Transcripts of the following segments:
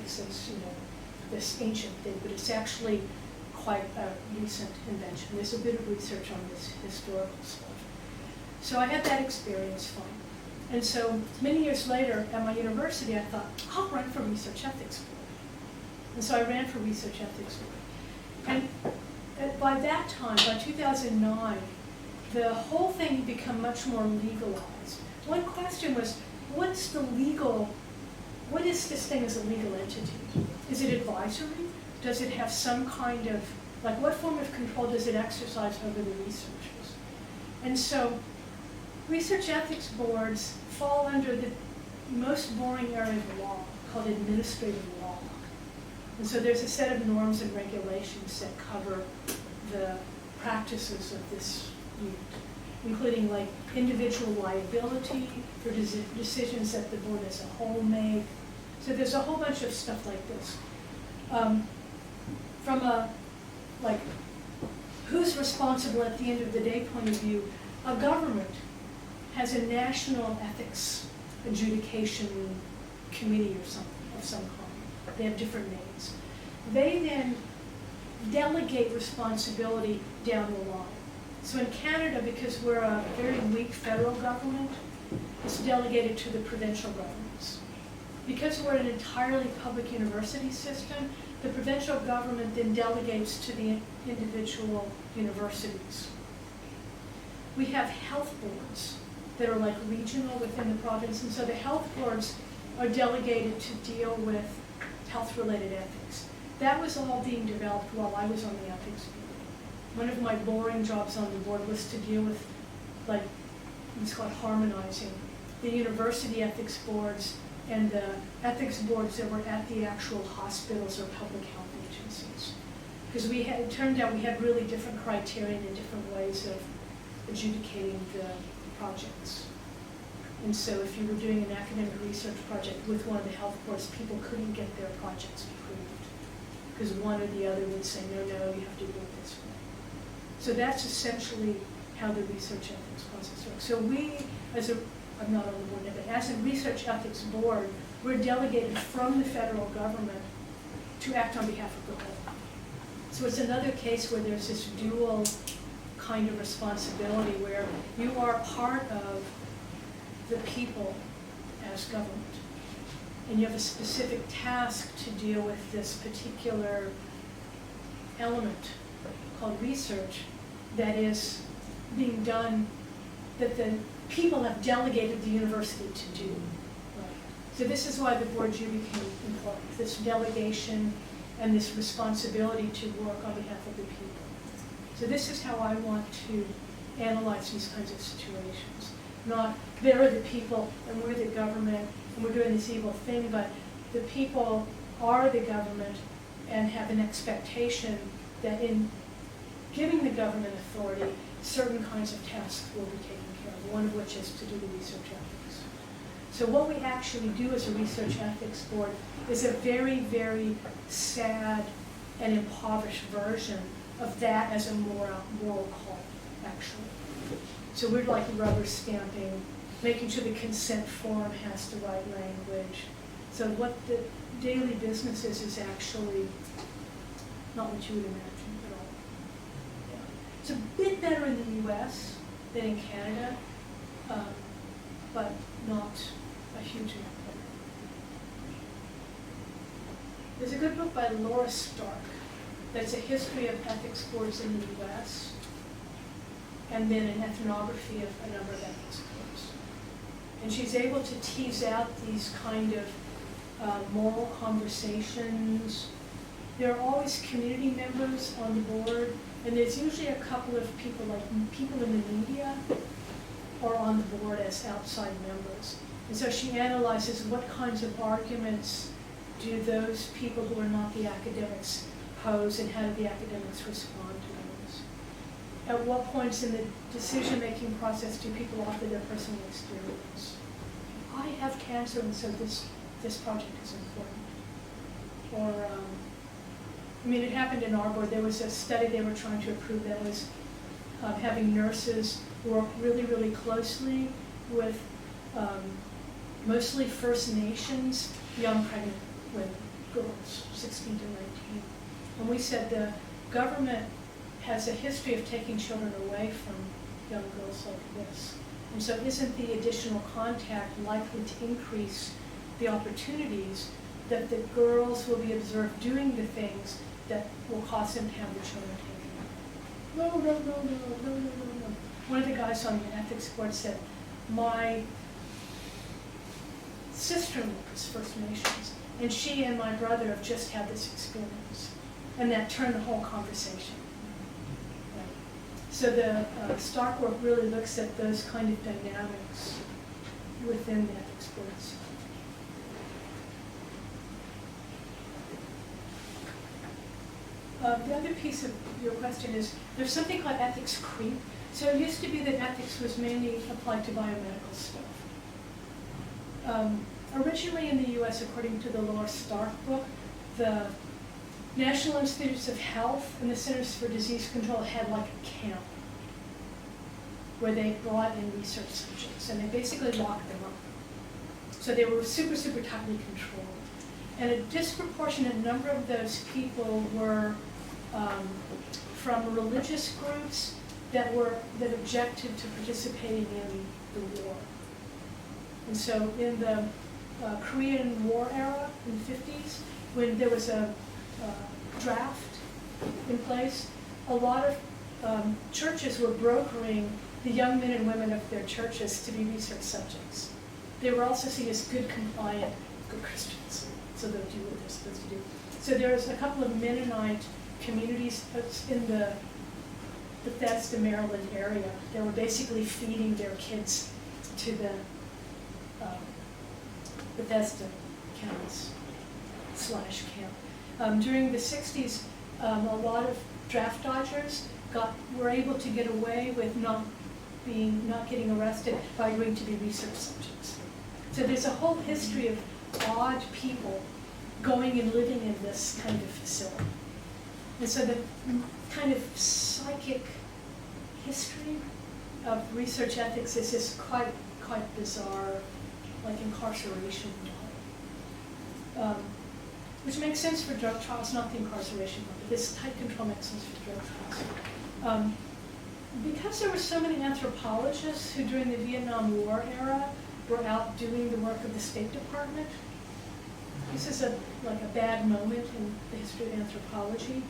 ethics as, this ancient thing, but it's actually quite a recent invention. There's a bit of research on this historical stuff. So I had that experience fun. And so many years later at my university, I thought, I'll run for research ethics board. And so I ran for research ethics board. And by that time, by 2009, the whole thing had become much more legalized. One question was, what is this thing as a legal entity? Is it advisory? Does it have some kind of, what form of control does it exercise over the researchers? And so research ethics boards fall under the most boring area of law called administrative law. And so there's a set of norms and regulations that cover the practices of this unit, including individual liability for decisions that the board as a whole make. So there's a whole bunch of stuff like this. From a, who's responsible at the end of the day point of view, a government has a national ethics adjudication committee or something of some kind. They have different names. They then delegate responsibility down the line. So in Canada, because we're a very weak federal government, it's delegated to the provincial governments. Because we're an entirely public university system, the provincial government then delegates to the individual universities. We have health boards that are regional within the province, and so the health boards are delegated to deal with health-related ethics. That was all being developed while I was on the ethics board. One of my boring jobs on the board was to deal with, it's called harmonizing the university ethics boards and the ethics boards that were at the actual hospitals or public health agencies. Because it turned out we had really different criteria and different ways of adjudicating the projects. And so if you were doing an academic research project with one of the health boards, people couldn't get their projects approved because one or the other would say, no, you have to do it this way. So that's essentially how the research ethics process works. So we, I'm not on the board now, but as a research ethics board, we're delegated from the federal government to act on behalf of the whole. So it's another case where there's this dual kind of responsibility where you are part of the people as government. And you have a specific task to deal with this particular element called research that is being done, that the people have delegated the university to do. Right. So this is why the Bourdieu became important, this delegation and this responsibility to work on behalf of the people. So this is how I want to analyze these kinds of situations. Not, they're the people and we're the government and we're doing this evil thing, but the people are the government and have an expectation that in giving the government authority, certain kinds of tasks will be taken care of, one of which is to do the research ethics. So what we actually do as a research ethics board is a very, very sad and impoverished version of that as a moral call, actually. So we're rubber stamping, making sure the consent form has the right language. So what the daily business is actually not what you would imagine at all. Yeah. It's a bit better in the US than in Canada, but not a huge amount better. There's a good book by Laura Stark that's a history of ethics boards in the US, and then an ethnography of a number of ethics boards. And she's able to tease out these kind of moral conversations. There are always community members on the board, and there's usually a couple of people, people in the media, or on the board as outside members. And so she analyzes what kinds of arguments do those people who are not the academics pose, and how do the academics respond to those? At what points in the decision-making process do people offer their personal experience? I have cancer, and so this project is important. Or, it happened in our board. There was a study they were trying to approve that was having nurses work really, really closely with mostly First Nations young pregnant women, 16 to 19. And we said the government has a history of taking children away from young girls like this. And so isn't the additional contact likely to increase the opportunities that the girls will be observed doing the things that will cause them to have the children taken away? No. One of the guys on the ethics board said, my sister-in-law is First Nations, and she and my brother have just had this experience. And that turned the whole conversation. Right. So the Stark work really looks at those kind of dynamics within the ethics boards. The other piece of your question is, there's something called ethics creep. So it used to be that ethics was mainly applied to biomedical stuff. Originally in the US, according to the Laura Stark book, the National Institutes of Health and the Centers for Disease Control had like a camp where they brought in research subjects and they basically locked them up. So they were super, super tightly controlled. And a disproportionate number of those people were from religious groups that objected to participating in the war. And so in the Korean War era in the 50s, when there was a draft in place, a lot of churches were brokering the young men and women of their churches to be research subjects. They were also seen as good, compliant, good Christians, so they'll do what they're supposed to do. So there's a couple of Mennonite communities in the Bethesda, Maryland area that were basically feeding their kids to the Bethesda counties /camp. During the 60s, a lot of draft dodgers were able to get away with not getting arrested by agreeing to be research subjects. So there's a whole history of odd people going and living in this kind of facility. And so the kind of psychic history of research ethics is just quite bizarre, like incarceration. Which makes sense for drug trials, not the incarceration part, but this tight control makes sense for drug trials. Because there were so many anthropologists who during the Vietnam War era were out doing the work of the State Department, this is like a bad moment in the history of anthropology.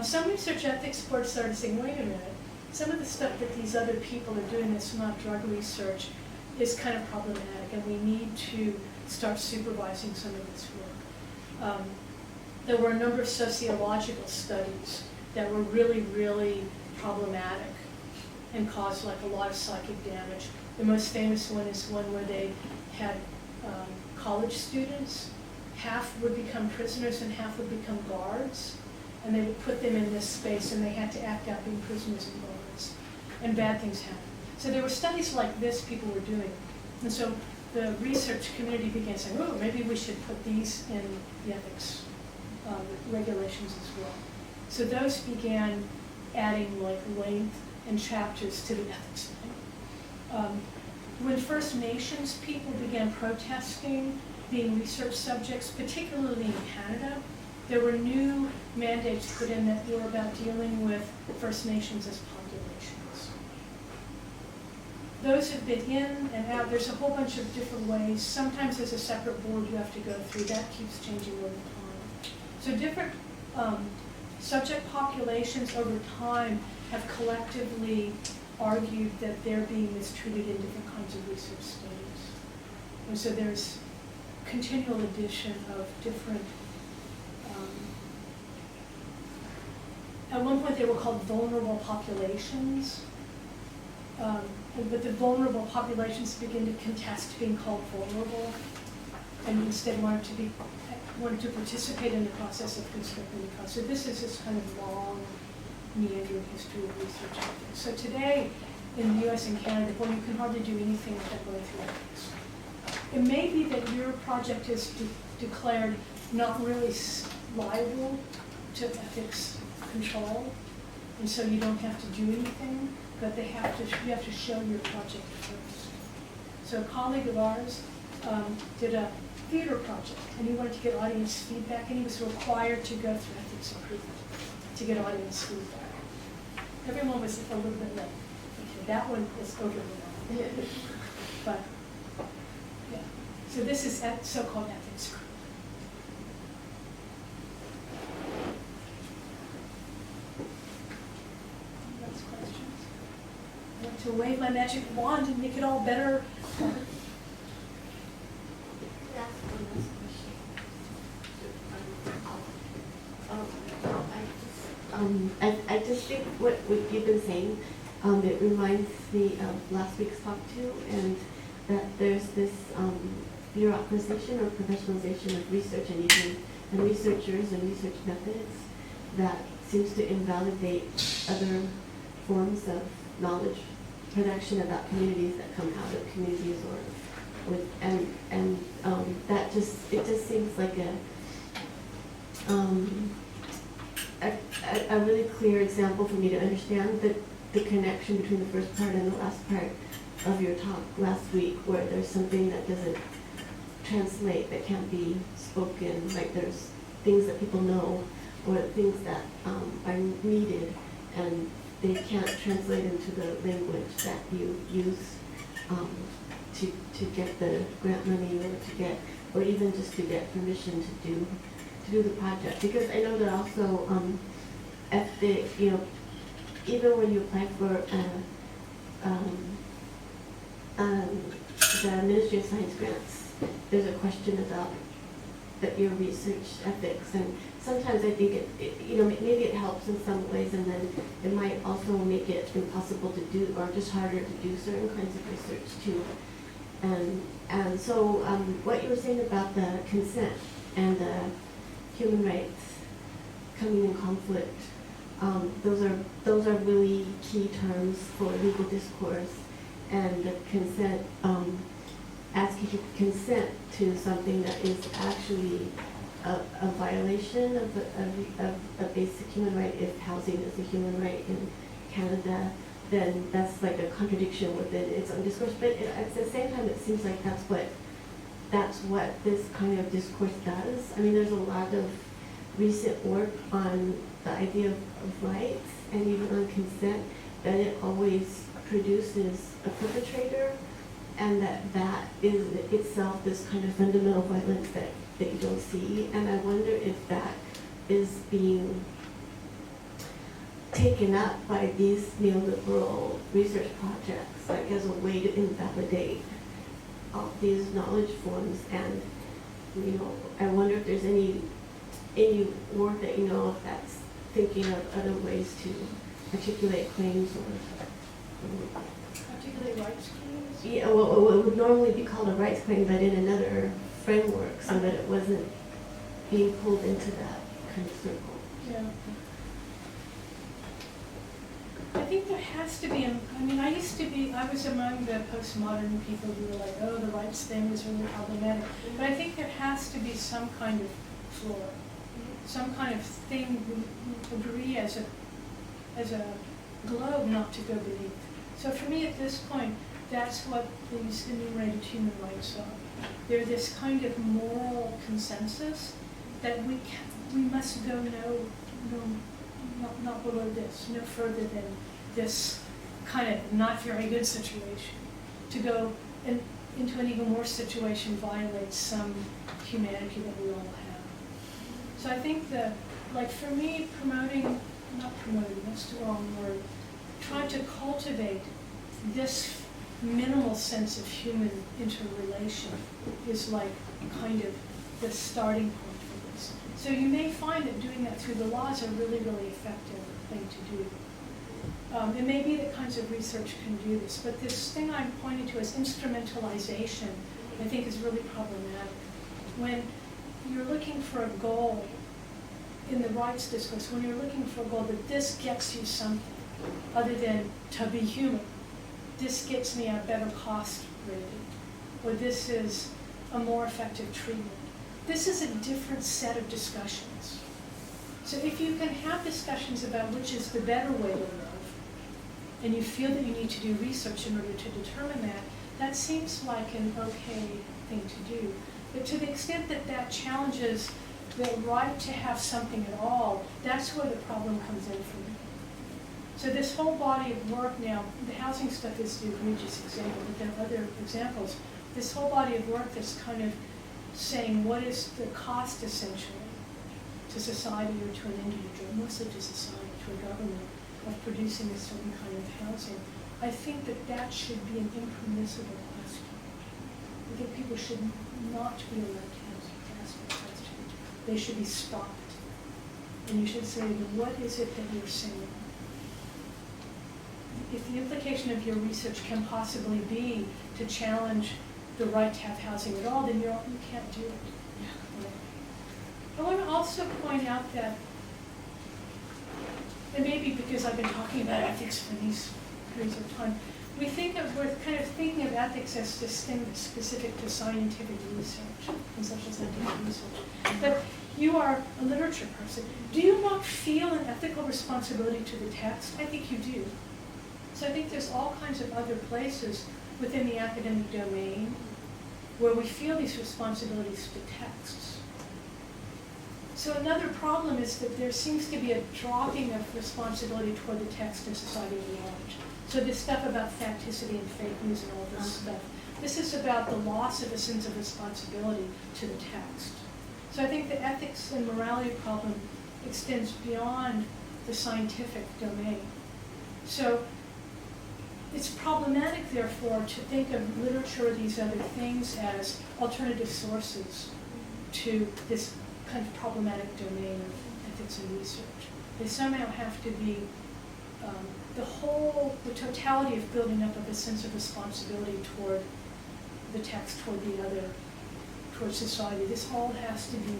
Some research ethics boards started saying, wait a minute, some of the stuff that these other people are doing that's not drug research is kind of problematic, and we need to start supervising some of this work. There were a number of sociological studies that were really, really problematic and caused like a lot of psychic damage. The most famous one is one where they had college students. Half would become prisoners and half would become guards. And they would put them in this space and they had to act out being prisoners and guards. And bad things happened. So there were studies like this people were doing. And so the research community began saying, oh, maybe we should put these in the ethics regulations as well. So those began adding like length and chapters to the ethics thing. When First Nations people began protesting being research subjects, particularly in Canada, there were new mandates put in that were about dealing with First Nations as populations. Those have been in and out. There's a whole bunch of different ways. Sometimes there's a separate board you have to go through. That keeps changing over time. So different subject populations over time have collectively argued that they're being mistreated in different kinds of research studies. And so there's continual addition of different, at one point they were called vulnerable populations, but the vulnerable populations begin to contest being called vulnerable and instead wanted to participate in the process of constructing the cost. So this is this kind of long, meandering history of research ethics. So today, in the US and Canada, well, you can hardly do anything without going through ethics. It may be that your project is declared not really liable to ethics control, and so you don't have to do anything, but you have to show your project first. So a colleague of ours did a theater project, and he wanted to get audience feedback, and he was required to go through ethics improvement to get audience feedback. Everyone was a little bit late. Okay, that one is over the line. But, yeah. So this is so-called ethics. Last questions? I want to wave my magic wand and make it all better. I just think what you've been saying, it reminds me of last week's talk too, and that there's this bureaucratization or professionalization of research and researchers and research methods that seems to invalidate other forms of knowledge production about communities that come out of communities or with that just seems like a really clear example for me to understand the connection between the first part and the last part of your talk last week, where there's something that doesn't translate, that can't be spoken, like there's things that people know or things that are needed and they can't translate into the language that you use to get the grant money or even just to get permission to do the project. Because I know that also even when you apply for the Ministry of Science grants, there's a question about your research ethics, and sometimes I think maybe it helps in some ways, and then it might also make it impossible to do, or just harder to do certain kinds of research too. And so what you were saying about the consent and the human rights coming in conflict, those are really key terms for legal discourse, and the consent, asking you to consent to something that is actually a violation of a basic human right. If housing is a human right in Canada, then that's like a contradiction within its own discourse. But at the same time, it seems like that's what this kind of discourse does. I mean, there's a lot of recent work on the idea of rights and even on consent, that it always produces a perpetrator, and that is itself this kind of fundamental violence that you don't see. And I wonder if that is being taken up by these neoliberal research projects, like as a way to invalidate all these knowledge forms. And I wonder if there's any work that of that's thinking of other ways to articulate claims or Articulate rights claims? Yeah, well, it would normally be called a rights claim, but in another framework, so that it wasn't being pulled into that kind of circle. Yeah. I think there has to be, I was among the postmodern people who were like, oh, the rights thing was really problematic. But I think there has to be some kind of floor, some kind of thing we agree as a globe not to go beneath. So for me at this point, that's what these enumerated human rights are. They're this kind of moral consensus that we must go not below this, no further than this kind of not very good situation. To go into an even worse situation violates some humanity that we all have. So I think that, like for me, not promoting, that's the wrong word, trying to cultivate this minimal sense of human interrelation is like kind of the starting point for this. So you may find that doing that through the laws a really, really effective thing to do. It may be that kinds of research can do this, but this thing I'm pointing to as instrumentalization, I think is really problematic. When you're looking for a goal in the rights discourse, when you're looking for a goal that this gets you something other than to be human, this gets me a better cost rating, or this is a more effective treatment. This is a different set of discussions. So if you can have discussions about which is the better way to live, and you feel that you need to do research in order to determine that, that seems like an okay thing to do. But to the extent that that challenges the right to have something at all, that's where the problem comes in for me. So this whole body of work now, the housing stuff is the egregious example, but there are other examples. This whole body of work that's kind of saying what is the cost essentially to society or to an individual, mostly to society, to a government, of producing a certain kind of housing. I think that that should be an impermissible question. I think people should not be allowed to ask that question. They should be stopped. And you should say, what is it that you're saying? If the implication of your research can possibly be to challenge the right to have housing at all, then you can't do it. Right? I want to also point out that, and maybe because I've been talking about ethics for these periods of time, we're kind of thinking of ethics as distinct, specific to scientific research and social scientific research. But you are a literature person. Do you not feel an ethical responsibility to the text? I think you do. So I think there's all kinds of other places within the academic domain where we feel these responsibilities to texts. So another problem is that there seems to be a dropping of responsibility toward the text in society at large. So this stuff about facticity and fake news and all this stuff, this is about the loss of a sense of responsibility to the text. So I think the ethics and morality problem extends beyond the scientific domain. So it's problematic, therefore, to think of literature or these other things as alternative sources to this kind of problematic domain of ethics and research. They somehow have to be the totality of building up of a sense of responsibility toward the text, toward the other, toward society. This all has to be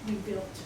rebuilt.